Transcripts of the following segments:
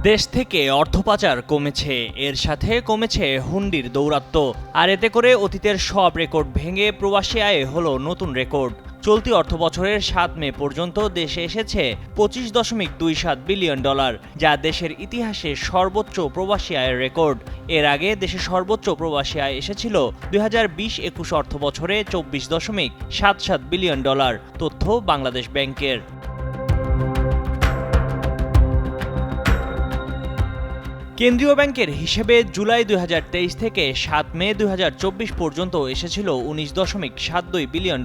দেশ থেকে অর্থ পাচার কমেছে, এর সাথে কমেছে হুন্ডির দৌরাত্ম্য। আর এতে করে অতীতের সব রেকর্ড ভেঙে প্রবাসী আয়ে হলো নতুন রেকর্ড। চলতি অর্থবছরের ৭ মে পর্যন্ত দেশে এসেছে $২৫.২৭ বিলিয়ন, যা দেশের ইতিহাসে সর্বোচ্চ প্রবাসী আয়ের রেকর্ড। এর আগে দেশে সর্বোচ্চ প্রবাসী আয় এসেছিল ২০২০-২১ অর্থবছরে $২৪.৭৭ বিলিয়ন, তথ্য বাংলাদেশ ব্যাংকের। কেন্দ্রীয় ব্যাংকের হিসেবে জুলাই ২০২৩ থেকে ৭ মে ২০২৪ পর্যন্ত এসেছিল $১৯.৭২ বিলিয়ন,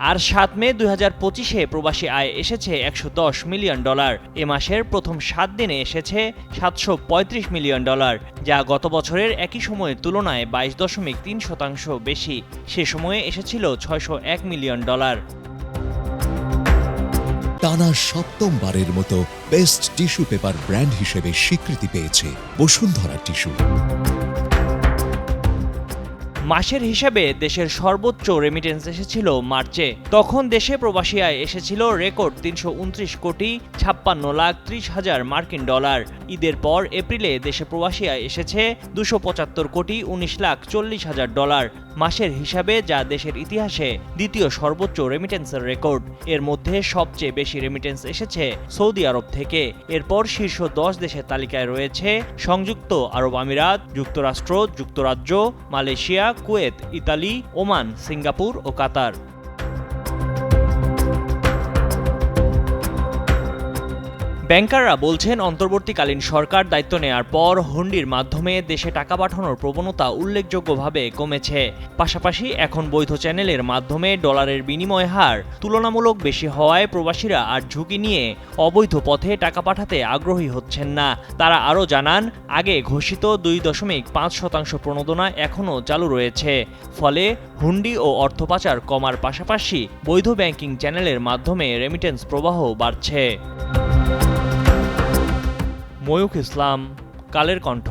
আর ৭ মে ২০২৫-এ প্রবাসী আয় এসেছে $১১০ মিলিয়ন। এ মাসের প্রথম ৭ দিনে এসেছে $৭৩৫ মিলিয়ন, যা গত বছরের একই সময়ের তুলনায় ২২.৩% বেশি। সে সময়ে এসেছিল $৬০১ মিলিয়ন। টানা সপ্তমবারের মতো বেস্ট টিস্যু পেপার ব্র্যান্ড হিসেবে স্বীকৃতি পেয়েছে বসুন্ধরা টিস্যু। মাসের হিসেবে দেশের সর্বোচ্চ রেমিটেন্স এসেছিল মার্চে। তখন দেশে প্রবাসী আয় এসেছিল রেকর্ড $৩29.৫৬,৩০,০০০ মার্কিন ডলার। ঈদের পর এপ্রিলে দেশে প্রবাসী আয় এসেছে $২৭,১৯,৪০,০০০। মাসের হিসাবে যা দেশের ইতিহাসে দ্বিতীয় সর্বোচ্চ রেমিটেন্সের রেকর্ড। এর মধ্যে সবচেয়ে বেশি রেমিটেন্স এসেছে সৌদি আরব থেকে। এরপর শীর্ষ ১০ দেশের তালিকায় রয়েছে সংযুক্ত আরব আমিরাত, যুক্তরাষ্ট্র, যুক্তরাজ্য, Malaysia, Kuwait, Italy, Oman, Singapore ও কাতার। ব্যাংকাররা বলছেন, অন্তর্বর্তীকালীন সরকার দায়িত্ব নেয়ার পর হুন্ডির মাধ্যমে দেশে টাকা পাঠানোর প্রবণতা উল্লেখযোগ্যভাবে কমেছে। পাশাপাশি এখন বৈধ চ্যানেলের মাধ্যমে ডলারের বিনিময় হার তুলনামূলক বেশি হওয়ায় প্রবাসীরা আর ঝুঁকি নিয়ে অবৈধ পথে টাকা পাঠাতে আগ্রহী হচ্ছেন না। তারা আরও জানান, আগে ঘোষিত ২.৫% প্রণোদনা এখনও চালু রয়েছে। ফলে হুন্ডি ও অর্থ পাচার কমার পাশাপাশি বৈধ ব্যাংকিং চ্যানেলের মাধ্যমে রেমিটেন্স প্রবাহ বাড়ছে। ময়ূখ ইসলাম, কালের কণ্ঠ।